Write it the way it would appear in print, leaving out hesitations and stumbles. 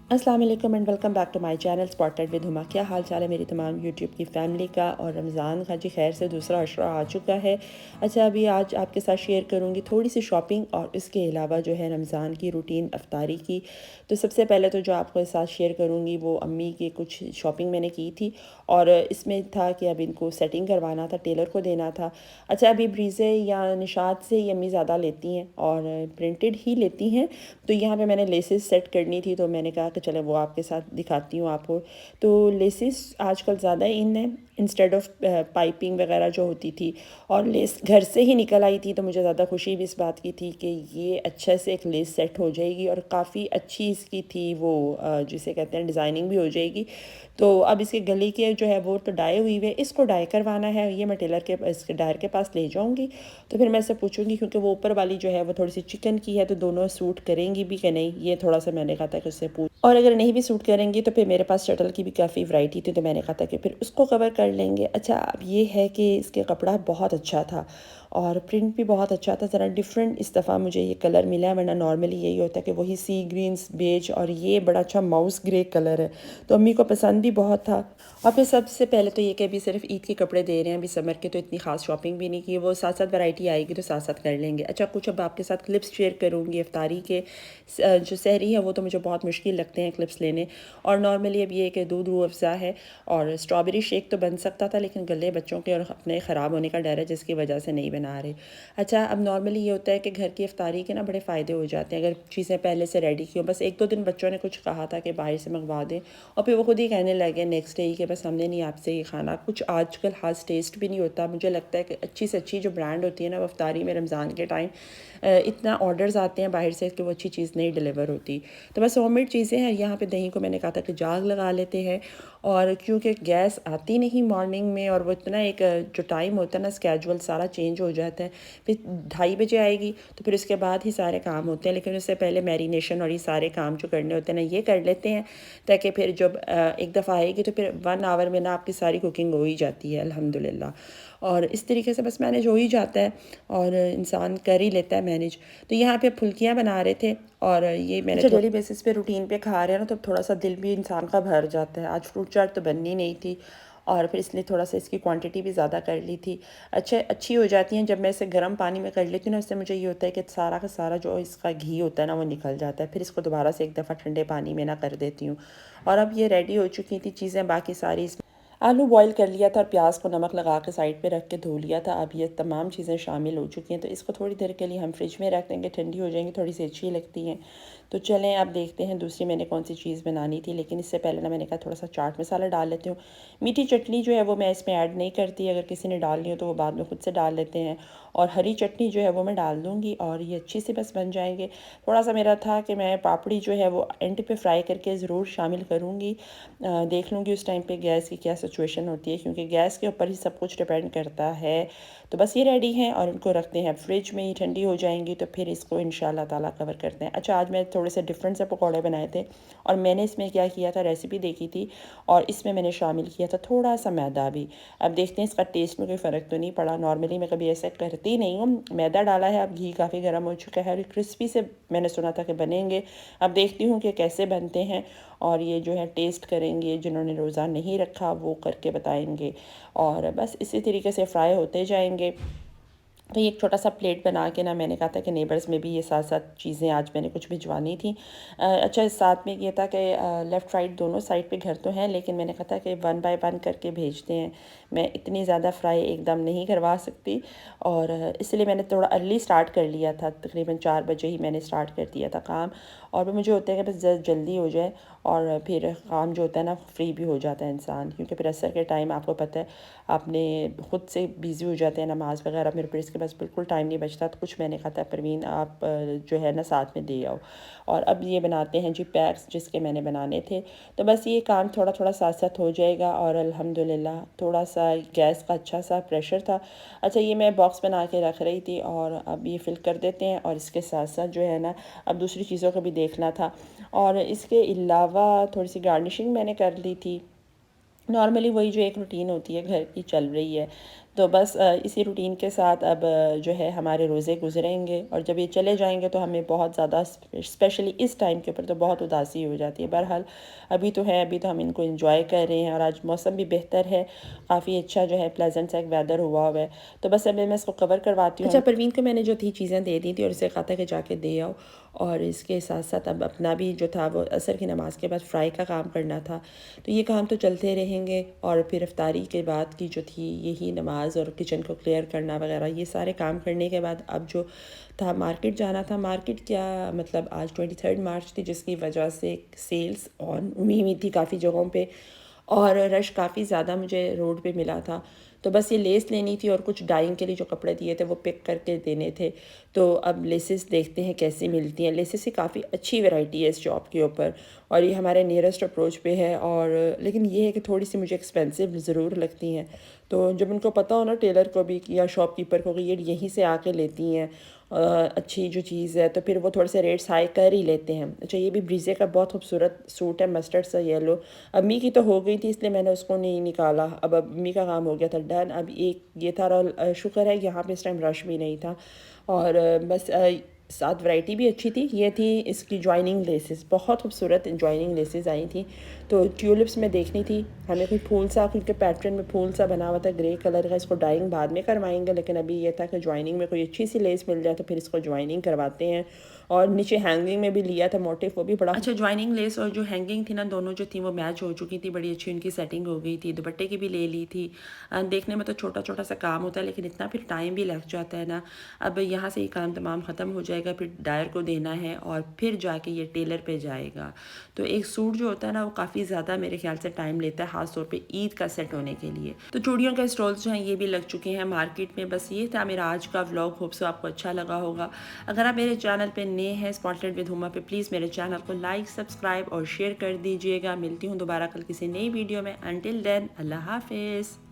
अस्सलाम वालेकुम and welcome back to my channel spotted with Huma. क्या हाल चाल है मेरी तमाम यूट्यूब की फ़ैमिली का। और रमज़ान का जी खैर से दूसरा अशरा आ चुका है। अच्छा, अभी आज आपके साथ शेयर करूँगी थोड़ी सी शॉपिंग और इसके अलावा जो है रमज़ान की रूटीन अफ्तारी की। तो सबसे पहले तो जो आपके साथ शेयर करूँगी वो अम्मी की कुछ शॉपिंग मैंने की थी, और इसमें था कि अब इनको सेटिंग करवाना था, टेलर को देना था। अच्छा, अभी ब्रीज़े या निशात से ही अम्मी ज़्यादा लेती हैं और प्रिंटेड ही लेती हैं। तो यहाँ पे मैंने लेसेस सेट करनी थी, तो मैंने कहा कि चले वो आपके साथ दिखाती हूँ आपको। तो लेसेस आजकल ज़्यादा इन है इंस्टेड ऑफ पाइपिंग वगैरह जो होती थी, और लेस घर से ही निकल आई थी। तो मुझे ज़्यादा खुशी भी इस बात की थी कि ये अच्छे से एक लेस सेट हो जाएगी और काफ़ी अच्छी इसकी थी वो जिसे कहते हैं डिज़ाइनिंग भी हो जाएगी। तो अब इसके गले के जो है वो तो डाई हुई है, इसको डाई करवाना है। ये मैं टेलर के इसके डायर के पास ले जाऊँगी। तो फिर मैं इससे पूछूंगी, क्योंकि वो ऊपर वाली जो है वो थोड़ी सी चिकन की है, तो दोनों सूट करेंगी भी कि नहीं, ये थोड़ा सा मैंने कहा था कि उससे पूछ। और अगर नहीं भी सूट करेंगी तो फिर मेरे पास शटल की भी काफ़ी वैरायटी थी, तो मैंने कहा था कि फिर उसको कवर कर लेंगे। अच्छा, अब ये है कि इसके कपड़ा बहुत अच्छा था और प्रिंट भी बहुत अच्छा था। ज़रा डिफरेंट इस दफ़ा मुझे ये कलर मिला है, वरना नॉर्मली यही होता है कि वही सी ग्रीन्स बेज, और ये बड़ा अच्छा माउस ग्रे कलर है। तो अम्मी को पसंद भी बहुत था। और फिर सबसे पहले तो ये कि अभी सिर्फ ईद के कपड़े दे रहे हैं, अभी समर के तो इतनी खास शॉपिंग भी नहीं की। वो साथ साथ वैरायटी आएगी तो साथ साथ कर लेंगे। अच्छा, कुछ अब आपके साथ क्लिप्स शेयर करूँगी इफ्तारी के। जो सहरी है वो तो मुझे बहुत मुश्किल लगते हैं क्लिप्स लेने। और नॉर्मली अब ये कि दूध रूह अफ़ज़ा है और स्ट्रॉबेरी शेक तो बन सकता था, लेकिन गले बच्चों के और अपने ख़राब होने का डर है, जिसकी वजह से नहीं बना रहे। अच्छा, अब नॉर्मली ये होता है कि घर की इफ्तारी के ना बड़े फ़ायदे हो जाते हैं अगर चीज़ें पहले से रेडी की हो। बस एक दो दिन बच्चों ने कुछ कहा था कि बाहर से मंगवा दें, और फिर वो खुद ही कहने लगे नेक्स्ट डे ही कि बस हमने नहीं आपसे ये खाना। कुछ आजकल खास टेस्ट भी नहीं होता। मुझे लगता है कि अच्छी से अच्छी जो ब्रांड होती है ना वो इफ्तारी में रमज़ान के टाइम इतना ऑर्डर्स आते हैं बाहर से कि वो अच्छी चीज़ नहीं डिलीवर होती। तो बस होममेड चीज़ें हैं। यहाँ पे दही को मैंने कहा था कि जाग लगा लेते हैं, और क्योंकि गैस आती नहीं मॉर्निंग में, और वो इतना एक जो टाइम होता है ना स्केजुअल सारा चेंज हो जाता है। फिर 2:30 बजे आएगी तो फिर उसके बाद ही सारे काम होते हैं, लेकिन उससे पहले मैरिनेशन और ये सारे काम जो करने होते हैं ना ये कर लेते हैं, ताकि फिर जब एक दफ़ा आएगी तो फिर 1 आवर में ना आपकी सारी कुकिंग हो ही जाती है अल्हम्दुलिल्लाह। और इस तरीके से बस मैनेज हो ही जाता है और इंसान कर ही लेता है मैनेज। तो यहाँ पे फुल्कियाँ बना रहे थे, और ये मैंने अच्छा डेली बेसिस पे रूटीन पे खा रहे हैं ना, तो थोड़ा सा दिल भी इंसान का भर जाता है। आज फ्रूट चाट तो बननी नहीं थी, और फिर इसलिए थोड़ा सा इसकी क्वांटिटी भी ज़्यादा कर ली थी। अच्छी हो जाती हैं जब मैं इसे गर्म पानी में कर लेती हूँ ना। इससे मुझे ये होता है कि सारा का सारा जो इसका घी होता है ना वो निकल जाता है। फिर इसको दोबारा से एक दफ़ा ठंडे पानी में ना कर देती हूँ। और अब ये रेडी हो चुकी थी चीज़ें बाकी सारी। आलू बॉईल कर लिया था और प्याज को नमक लगा के साइड पे रख के धो लिया था। अब ये तमाम चीज़ें शामिल हो चुकी हैं, तो इसको थोड़ी देर के लिए हम फ्रिज में रख देंगे, ठंडी हो जाएंगी, थोड़ी सी अच्छी लगती हैं। तो चलें अब देखते हैं दूसरी मैंने कौन सी चीज़ बनानी थी, लेकिन इससे पहले ना मैंने कहा थोड़ा सा चाट मसाला डाल लेती हूँ। मीठी चटनी जो है वो मैं इसमें ऐड नहीं करती, अगर किसी ने डालनी हो तो वो बाद में खुद से डाल लेते हैं। और हरी चटनी जो है वो मैं डाल दूँगी, और ये अच्छी से बस बन जाएंगे। थोड़ा सा मेरा था कि मैं पापड़ी जो है वो एंड पे फ्राई करके ज़रूर शामिल करूँगी। देख लूँगी उस टाइम पे गैस की क्या सिचुएशन होती है, क्योंकि गैस के ऊपर ही सब कुछ डिपेंड करता है। तो बस ये रेडी हैं और इनको रखते हैं फ्रिज में ही, ठंडी हो जाएंगी तो फिर इसको इंशाल्लाह ताला कवर करते हैं। अच्छा, आज मैं थोड़े से डिफरेंट से पकौड़े बनाए थे, और मैंने इसमें क्या किया था, रेसिपी देखी थी और इसमें मैंने शामिल किया था थोड़ा सा मैदा भी। अब देखते हैं इसका टेस्ट में कोई फ़र्क तो नहीं पड़ा। नॉर्मली मैं कभी ऐसा करती नहीं हूँ। मैदा डाला है, अब घी काफ़ी गर्म हो चुका है और क्रिस्पी से मैंने सुना था कि बनेंगे। अब देखती हूँ कि कैसे बनते हैं, और ये जो है टेस्ट करेंगे, जिन्होंने रोज़ा नहीं रखा वो करके बताएंगे। और बस इसी तरीके से फ्राई होते जाएंगे। तो ये एक छोटा सा प्लेट बना के ना मैंने कहा था कि नेबर्स में भी ये साथ साथ चीज़ें आज मैंने कुछ भिजवानी थी। अच्छा, इस साथ में ये था कि लेफ़्ट राइट दोनों साइड पे घर तो हैं, लेकिन मैंने कहा था कि 1 बाय 1 करके भेजते हैं। मैं इतनी ज़्यादा फ्राई एकदम नहीं करवा सकती, और इसलिए मैंने थोड़ा अर्ली स्टार्ट कर लिया था। तकरीबन 4 बजे ही मैंने स्टार्ट कर दिया था काम। और भी मुझे होता है कि बस जल्दी हो जाए, और फिर काम जो होता है ना फ्री भी हो जाता है इंसान, क्योंकि फिर असर के टाइम आपको पता है आपने खुद से बिज़ी हो जाते हैं नमाज़ वगैरह। मेरे फिर इसके पास बिल्कुल टाइम नहीं बचता। तो कुछ मैंने कहा था परवीन आप जो है ना साथ में दे आओ। और अब ये बनाते हैं जी पैक्स जिसके मैंने बनाने थे। तो बस ये काम थोड़ा थोड़ा साथ साथ हो जाएगा, और अल्हम्दुलिल्लाह थोड़ा सा गैस का अच्छा सा प्रेशर था। अच्छा, ये मैं बॉक्स बना के रख रही थी, और अब ये फिल कर देते हैं, और इसके साथ साथ जो है ना अब दूसरी चीज़ों को भी देखना था। और इसके अलावा थोड़ी सी गार्निशिंग मैंने कर ली थी। नॉर्मली वही जो एक रूटीन होती है घर की चल रही है। तो बस इसी रूटीन के साथ अब जो है हमारे रोज़े गुजरेंगे, और जब ये चले जाएंगे तो हमें बहुत ज़्यादा स्पेशली इस टाइम के ऊपर तो बहुत उदासी हो जाती है। बहरहाल अभी तो है, अभी तो हम इनको इंजॉय कर रहे हैं, और आज मौसम भी बेहतर है, काफ़ी अच्छा जो है प्लेजेंट सा एक वेदर हुआ हुआ है। तो बस अभी मैं इसको कवर करवाती हूँ। अच्छा, परवीन को मैंने जो थी चीज़ें दे दी थी और उसे कहा था कि जाके दे आओ, और इसके साथ साथ अब अपना भी जो था वो असर की नमाज़ के बाद फ्राई का काम करना था। तो ये काम तो चलते रहेंगे, और फिर इफ्तारी के बाद की जो थी यही नमाज और किचन को क्लियर करना वगैरह, ये सारे काम करने के बाद अब जो था मार्केट जाना था। मार्केट क्या मतलब आज 23 मार्च थी, जिसकी वजह से सेल्स ऑन हुई थी काफ़ी जगहों पे, और रश काफ़ी ज़्यादा मुझे रोड पे मिला था। तो बस ये लेस लेनी थी और कुछ डाइंग के लिए जो कपड़े दिए थे वो पिक करके देने थे। तो अब लेसेस देखते हैं कैसी मिलती हैं। लेसेस की काफ़ी अच्छी वैरायटी है इस शॉप के ऊपर, और ये हमारे नियरेस्ट अप्रोच पे है, और लेकिन ये है कि थोड़ी सी मुझे एक्सपेंसिव ज़रूर लगती हैं। तो जब उनको पता हो ना टेलर को भी या शॉपकीपर को कि ये यहीं से आके लेती हैं अच्छी जो चीज़ है, तो फिर वो थोड़े से रेट्स हाई कर ही लेते हैं। अच्छा, ये भी ब्रीजे का बहुत खूबसूरत सूट है, मस्टर्ड सा येलो। अम्मी की तो हो गई थी इसलिए मैंने उसको नहीं निकाला, अब अम्मी का काम हो गया था डन। अब एक ये था, और शुक्र है यहाँ पे इस टाइम रश भी नहीं था, और बस साथ वैरायटी भी अच्छी थी। ये थी इसकी जॉइनिंग लेसेस, बहुत खूबसूरत जॉइनिंग लेसेस आई थी। तो ट्यूलिप्स में देखनी थी हमें कोई फूल सा, क्योंकि पैटर्न में फूल सा बना हुआ था ग्रे कलर का। इसको डाइंग बाद में करवाएंगे, लेकिन अभी ये था कि जॉइनिंग में कोई अच्छी सी लेस मिल जाए तो फिर इसको जॉइनिंग करवाते हैं। और नीचे हैंगिंग में भी लिया था मोटिव, वो भी बड़ा अच्छा। जॉइनिंग लेस और जो हैंगिंग थी ना, दोनों जो थी वो मैच हो चुकी थी, बड़ी अच्छी उनकी सेटिंग हो गई थी। दुपट्टे की भी ले ली थी। देखने में तो छोटा छोटा सा काम होता है, लेकिन इतना फिर टाइम भी लग जाता है ना। अब यहाँ से ये काम तमाम ख़त्म हो जाएगा, फिर डायर को देना है और फिर जाके ये टेलर पे जाएगा। तो एक सूट जो होता है ना वो काफ़ी ज़्यादा मेरे ख्याल से टाइम लेता है, ख़ास तौर पे ईद का सेट होने के लिए। तो चूड़ियों के स्टॉल्स जो हैं ये भी लग चुके हैं मार्केट में। बस ये था मेरा आज का व्लॉग, होप सो आपको अच्छा लगा होगा। अगर आप मेरे चैनल पे नए हैं स्पॉटलाइट विद हुमा पे, प्लीज़ मेरे चैनल को लाइक, सब्सक्राइब और शेयर कर दीजिएगा। मिलती हूँ दोबारा कल किसी नई वीडियो में। अंटिल देन, अल्लाह हाफिज़।